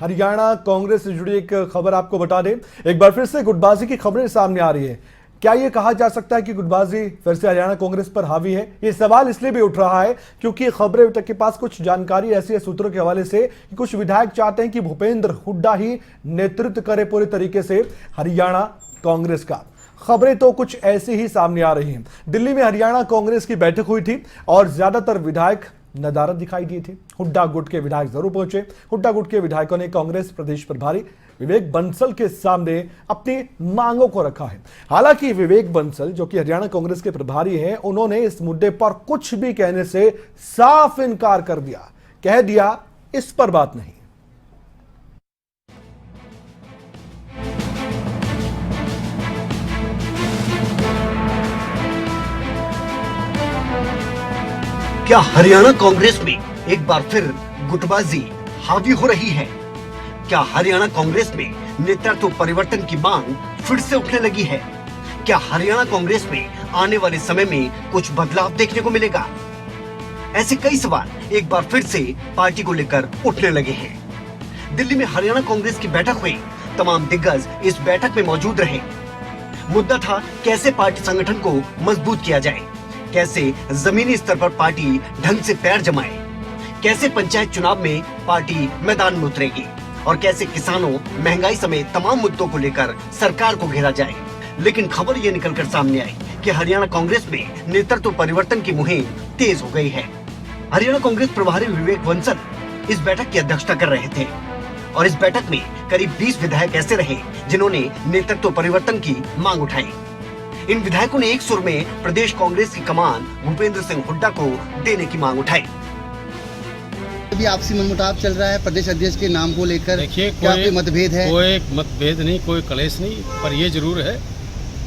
हरियाणा कांग्रेस से जुड़ी एक खबर आपको बता दें। एक बार फिर से गुटबाजी की खबरें सामने आ रही है। क्या ये कहा जा सकता है कि गुटबाजी फिर से हरियाणा कांग्रेस पर हावी है? ये सवाल इसलिए भी उठ रहा है क्योंकि खबरें तक के पास कुछ जानकारी ऐसी है सूत्रों के हवाले से कि कुछ विधायक चाहते हैं कि भूपेंद्र हुड्डा ही नेतृत्व करे पूरे तरीके से हरियाणा कांग्रेस का। खबरें तो कुछ ऐसी ही सामने आ रही हैं। दिल्ली में हरियाणा कांग्रेस की बैठक हुई थी और ज्यादातर विधायक नदारद दिखाई दिए थे। हुड्डा गुट के विधायक जरूर पहुंचे। हुड्डा गुट के विधायकों ने कांग्रेस प्रदेश प्रभारी विवेक बंसल के सामने अपनी मांगों को रखा है। हालांकि विवेक बंसल जो कि हरियाणा कांग्रेस के प्रभारी हैं, उन्होंने इस मुद्दे पर कुछ भी कहने से साफ इनकार कर दिया। कह दिया इस पर बात नहीं। क्या हरियाणा कांग्रेस में एक बार फिर गुटबाजी हावी हो रही है? क्या हरियाणा कांग्रेस में नेतृत्व परिवर्तन की मांग फिर से उठने लगी है? क्या हरियाणा कांग्रेस में आने वाले समय में कुछ बदलाव देखने को मिलेगा? ऐसे कई सवाल एक बार फिर से पार्टी को लेकर उठने लगे हैं। दिल्ली में हरियाणा कांग्रेस की बैठक हुई। तमाम दिग्गज इस बैठक में मौजूद रहे। मुद्दा था कैसे पार्टी संगठन को मजबूत किया जाए, कैसे जमीनी स्तर पर पार्टी ढंग से पैर जमाए, कैसे पंचायत चुनाव में पार्टी मैदान में उतरेगी और कैसे किसानों, महंगाई समेत तमाम मुद्दों को लेकर सरकार को घेरा जाए। लेकिन खबर ये निकलकर सामने आई कि हरियाणा कांग्रेस में नेतृत्व परिवर्तन की मुहिम तेज हो गई है। हरियाणा कांग्रेस प्रभारी विवेक बंसल इस बैठक की अध्यक्षता कर रहे थे और इस बैठक में करीब 20 विधायक ऐसे रहे जिन्होंने नेतृत्व परिवर्तन की मांग उठाई। इन विधायकों ने एक सुर में प्रदेश कांग्रेस की कमान भूपेंद्र सिंह हुड्डा को देने की मांग उठाई। अभी आपसी मनमुटाव चल रहा है प्रदेश अध्यक्ष के नाम को लेकर। देखिए, कोई मतभेद है? कोई मतभेद नहीं, कोई कलेश नहीं, पर ये जरूर है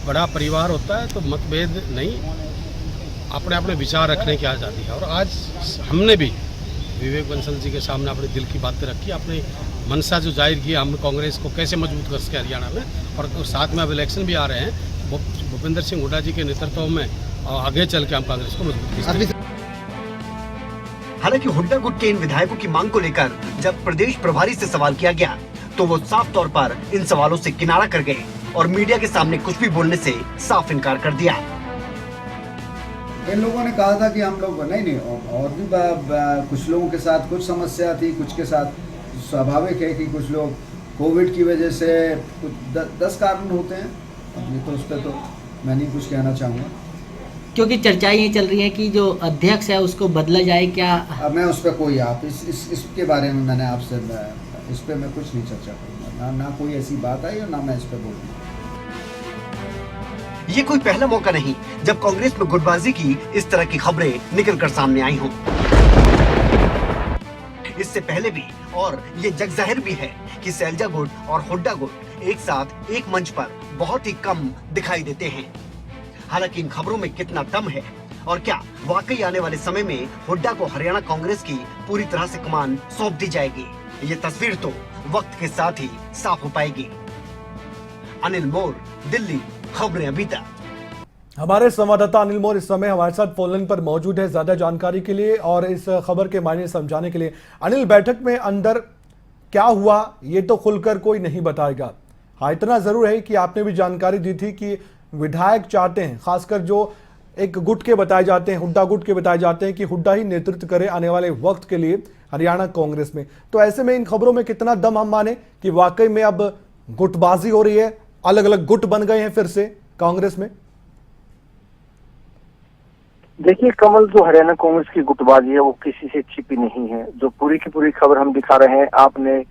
बड़ा परिवार होता है तो मतभेद नहीं, अपने अपने विचार रखने की आज़ादी है। और आज हमने भी विवेक बंसल जी के सामने अपने दिल की बातें रखी, अपनी मनसा जो जाहिर की हम कांग्रेस को कैसे मजबूत कर सके हरियाणा में। और साथ में अब इलेक्शन भी आ रहे हैं, भूपेंद्र सिंह हुड्डा जी के नेतृत्व में आगे चल के हम कांग्रेस को मजबूत करेंगे। हालांकि हुड्डा गुट के इन विधायकों की मांग को लेकर जब प्रदेश प्रभारी से सवाल किया गया तो वो साफ तौर पर इन सवालों से किनारा कर गए और मीडिया के सामने कुछ भी बोलने से साफ इनकार कर दिया। इन लोगों ने कहा था कि हम लोग नहीं और भी कुछ लोगों के साथ कुछ समस्या थी, कुछ के साथ स्वाभाविक है कि कुछ लोग कोविड की वजह से कुछ 10 कारण होते हैं। अब ये तो उस पर तो मैं नहीं कुछ कहना चाहूँगा क्योंकि चर्चाएं ये चल रही हैं कि जो अध्यक्ष है उसको बदला जाए। क्या अब मैं उस पर कोई आप इसके बारे में मैंने आपसे इस पर मैं कुछ नहीं चर्चा करूँगा, ना कोई ऐसी बात आई और ना मैं इस पर बोलूँगा। ये कोई पहला मौका नहीं जब कांग्रेस में गुटबाजी की इस तरह की खबरें निकलकर सामने आई हों। इससे पहले भी और ये जग जाहिर भी है कि सैलजा गुट और हुड्डा गुट एक साथ एक मंच पर बहुत ही कम दिखाई देते हैं। हालांकि इन खबरों में कितना दम है और क्या वाकई आने वाले समय में हुड्डा को हरियाणा कांग्रेस की पूरी तरह से कमान सौंप दी जाएगी, ये तस्वीर तो वक्त के साथ ही साफ हो पाएगी। अनिल मोर, दिल्ली, खबरें अभी तक। हमारे संवाददाता अनिल मोर इस समय हमारे साथ फोन लाइन पर मौजूद है ज्यादा जानकारी के लिए और इस खबर के मायने समझाने के लिए। अनिल, बैठक में अंदर क्या हुआ ये तो खुलकर कोई नहीं बताएगा। हाँ, इतना जरूर है कि आपने भी जानकारी दी थी कि विधायक चाहते हैं, खासकर जो एक गुट के बताए जाते हैं, हुड्डा गुट के बताए जाते हैं कि हुड्डा ही नेतृत्व करे आने वाले वक्त के लिए हरियाणा कांग्रेस में। तो ऐसे में इन खबरों में कितना दम हम माने कि वाकई में अब गुटबाजी हो रही है, अलग अलग गुट बन गए हैं फिर से कांग्रेस में? देखिए कमल, जो हरियाणा कांग्रेस की गुटबाजी है वो किसी से छिपी नहीं है। जो पूरी की पूरी खबर हम दिखा रहे हैं, आपने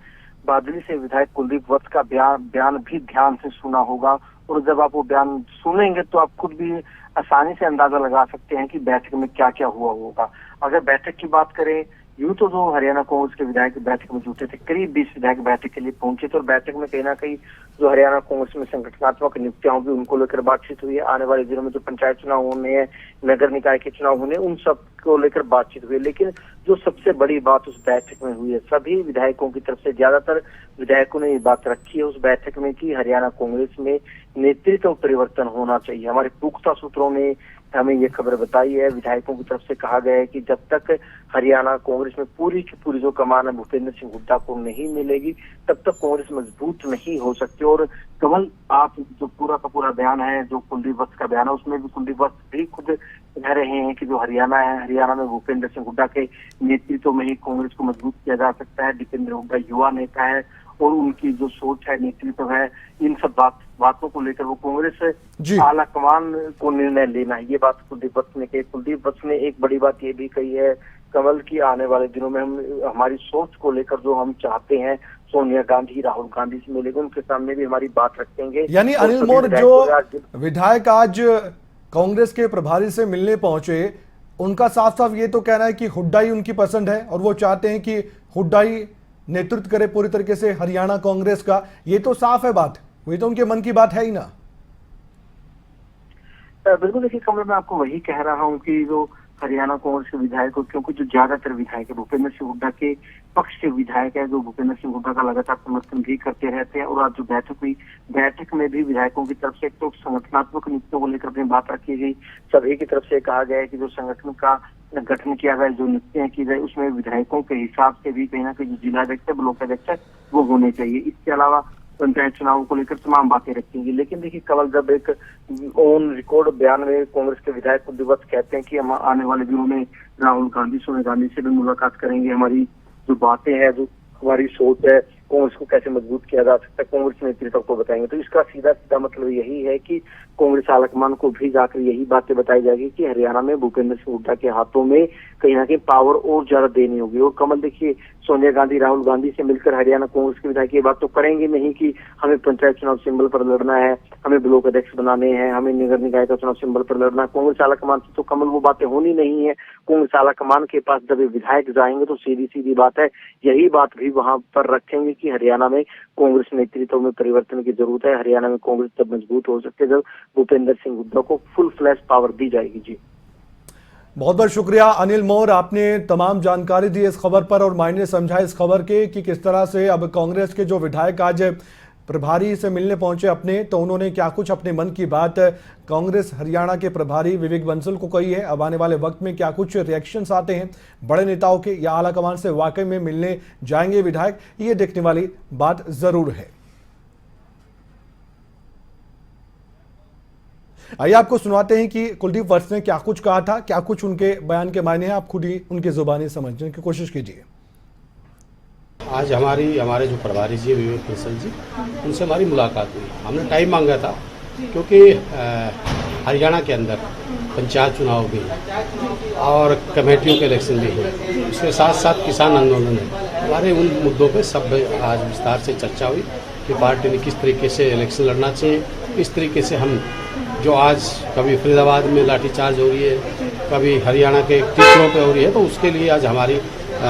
बादली से विधायक कुलदीप वत्स का बयान भी ध्यान से सुना होगा और जब आप वो बयान सुनेंगे तो आप खुद भी आसानी से अंदाजा लगा सकते हैं कि बैठक में क्या क्या हुआ होगा। अगर बैठक की बात करें, यूं तो जो हरियाणा कांग्रेस के विधायक बैठक में जुटे थे, करीब 20 विधायक बैठक के लिए पहुंचे थे और बैठक में कहीं ना कहीं जो हरियाणा कांग्रेस में संगठनात्मक नियुक्तियां होंगी उनको लेकर बातचीत हुई है। आने वाले दिनों में जो पंचायत चुनाव होने हैं, नगर निकाय के चुनाव होने, उन सब को लेकर बातचीत हुई। लेकिन जो सबसे बड़ी बात उस बैठक में हुई है, सभी विधायकों की तरफ से ज्यादातर विधायकों ने ये बात रखी है उस बैठक में कि हरियाणा कांग्रेस में नेतृत्व परिवर्तन होना चाहिए। हमारे पुख्ता सूत्रों ने हमें ये खबर बताई है। विधायकों की तरफ से कहा गया है कि जब तक हरियाणा कांग्रेस में पूरी की पूरी जो कमान है भूपेंद्र सिंह हुड्डा को नहीं मिलेगी, तब तक कांग्रेस मजबूत नहीं हो सकती। और कमल, आप जो पूरा का पूरा बयान है, जो कुलदीप वत्स का बयान है, उसमें भी कुलदीप वत्स भी खुद कह रहे हैं कि जो हरियाणा है, हरियाणा में भूपेंद्र सिंह हुड्डा के नेतृत्व में ही कांग्रेस को मजबूत किया जा सकता है। दीपेंद्र हुड्डा युवा नेता है और उनकी जो सोच है, नेतृत्व है, इन सब बातों को लेकर वो कांग्रेस आला कमान को निर्णय लेना है, ये बात कुलदीप वत्स ने कही। कुलदीप वत्स ने एक बड़ी बात ये भी कही है कमल की आने वाले दिनों में हम हमारी सोच को लेकर जो हम चाहते हैं सोनिया गांधी, राहुल गांधी से मिलेंगे, उनके सामने भी हमारी बात रखेंगे। यानी अनिल मोर जो विधायक आज कांग्रेस के प्रभारी से मिलने पहुंचे, उनका साफ साफ ये तो कहना है कि हुड्डा ही उनकी पसंद है और वो चाहते हैं कि हुड्डा ही नेतृत्व करे पूरी तरीके से हरियाणा कांग्रेस का। ये तो साफ है बात, ये तो उनके मन की बात है ही ना। बिल्कुल, देखिए कमल, मैं आपको वही कह रहा हूँ कि जो हरियाणा कांग्रेस के विधायक, क्योंकि जो ज्यादातर विधायक है भूपेंद्र सिंह हुड्डा के पक्ष के विधायक है, जो भूपेंद्र सिंह हुड्डा का लगातार समर्थन भी करते रहते हैं। और आज जो बैठक हुई, बैठक में भी विधायकों की तरफ से एक तो संगठनात्मक नीतियों को लेकर अपनी बात रखी गई। सभी की तरफ से कहा गया है कि जो संगठन का गठन किया गया, जो नीतियां की गई, उसमें विधायकों के हिसाब से भी कहीं ना कहीं जो जिलाध्यक्ष है, ब्लॉक अध्यक्ष है, वो होने चाहिए। इसके अलावा पंचायत चुनाव को लेकर तमाम बातें रखेंगी। लेकिन देखिए कमल, जब एक ऑन रिकॉर्ड बयान में कांग्रेस के विधायक कुलदीप वत्स कहते हैं कि हम आने वाले दिनों में राहुल गांधी, सोनिया गांधी से भी मुलाकात करेंगे, हमारी जो बातें हैं, जो हमारी सोच है, कांग्रेस को कैसे मजबूत किया जा सकता है, कांग्रेस नेतृत्व को बताएंगे, तो इसका सीधा सीधा मतलब यही है कि कांग्रेस आलाकमान को भी जाकर यही बातें बताई जाएगी कि हरियाणा में भूपेंद्र सिंह हुड्डा के हाथों में कहीं ना कहीं पावर और ज्यादा देनी होगी। और कमल, देखिए सोनिया गांधी, राहुल गांधी से मिलकर हरियाणा कांग्रेस के विधायक ये बात तो करेंगे नहीं कि हमें पंचायत चुनाव सिंबल पर लड़ना है, हमें ब्लॉक अध्यक्ष बनाने हैं, हमें नगर निकाय का चुनाव सिंबल पर लड़ना है। कांग्रेस आलाकमान से तो कमल वो बातें होनी नहीं है। कांग्रेस आलाकमान के पास जब विधायक जाएंगे तो सीधी सीधी बात है, यही बात भी वहां पर रखेंगे कि हरियाणा में कांग्रेस नेतृत्व में परिवर्तन की जरूरत है। हरियाणा में कांग्रेस तब मजबूत हो सकती है जब भूपेंद्र सिंह हुड्डा को फुल फ्लैश पावर दी जाएगी। जी, बहुत बहुत शुक्रिया अनिल मोर, आपने तमाम जानकारी दी इस खबर पर और मायने समझा इस खबर के कि किस तरह से अब कांग्रेस के जो विधायक आज प्रभारी से मिलने पहुंचे अपने, तो उन्होंने क्या कुछ अपने मन की बात कांग्रेस हरियाणा के प्रभारी विवेक बंसल को कही है। अब आने वाले वक्त में क्या कुछ रिएक्शंस आते हैं बड़े नेताओं के या आला कमान से, वाकई में मिलने जाएंगे विधायक, ये देखने वाली बात जरूर है। आइए आपको सुनाते हैं कि कुलदीप वत्स ने क्या कुछ कहा था, क्या कुछ उनके बयान के मायने हैं, आप खुद ही उनकी जुबानी समझने की कोशिश कीजिए। आज हमारे जो प्रभारी जी विवेक बंसल जी, उनसे हमारी मुलाकात हुई। हमने टाइम मांगा था क्योंकि हरियाणा के अंदर पंचायत चुनाव भी और कमेटियों के इलेक्शन भी है, उसके साथ साथ किसान आंदोलन है। हमारे उन मुद्दों पे सब आज विस्तार से चर्चा हुई कि पार्टी ने किस तरीके से इलेक्शन लड़ना चाहिए, किस तरीके से हम जो आज कभी फरीदाबाद में लाठीचार्ज हो रही है, कभी हरियाणा के टीचरों पे हो रही है, तो उसके लिए आज हमारी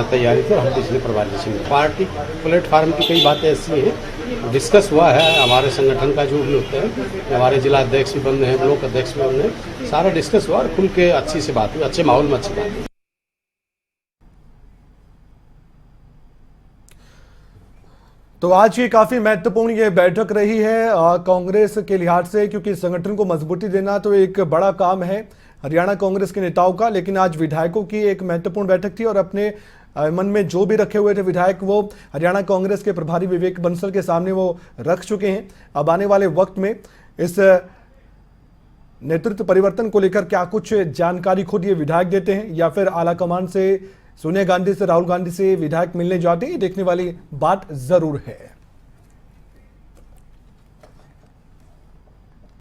तैयारी थी। हम पिछले प्रभारी से पार्टी प्लेटफार्म की कई बातें ऐसी हैं, डिस्कस हुआ है। हमारे संगठन का जो भी होता है, हमारे जिला अध्यक्ष भी बन रहे हैं, ब्लॉक अध्यक्ष भी बन रहे हैं, सारा डिस्कस हुआ और खुल के अच्छी से बात हुई, अच्छे माहौल में अच्छी बात हुई। तो आज की काफी महत्वपूर्ण ये बैठक रही है कांग्रेस के लिहाज से, क्योंकि संगठन को मजबूती देना तो एक बड़ा काम है हरियाणा कांग्रेस के नेताओं का, लेकिन आज विधायकों की एक महत्वपूर्ण बैठक थी और अपने मन में जो भी रखे हुए थे विधायक, वो हरियाणा कांग्रेस के प्रभारी विवेक बंसल के सामने वो रख चुके हैं। अब आने वाले वक्त में इस नेतृत्व परिवर्तन को लेकर क्या कुछ जानकारी खुद ये विधायक देते हैं या फिर आलाकमान से, सोनिया गांधी से, राहुल गांधी से विधायक मिलने जाते हैं, देखने वाली बात जरूर है।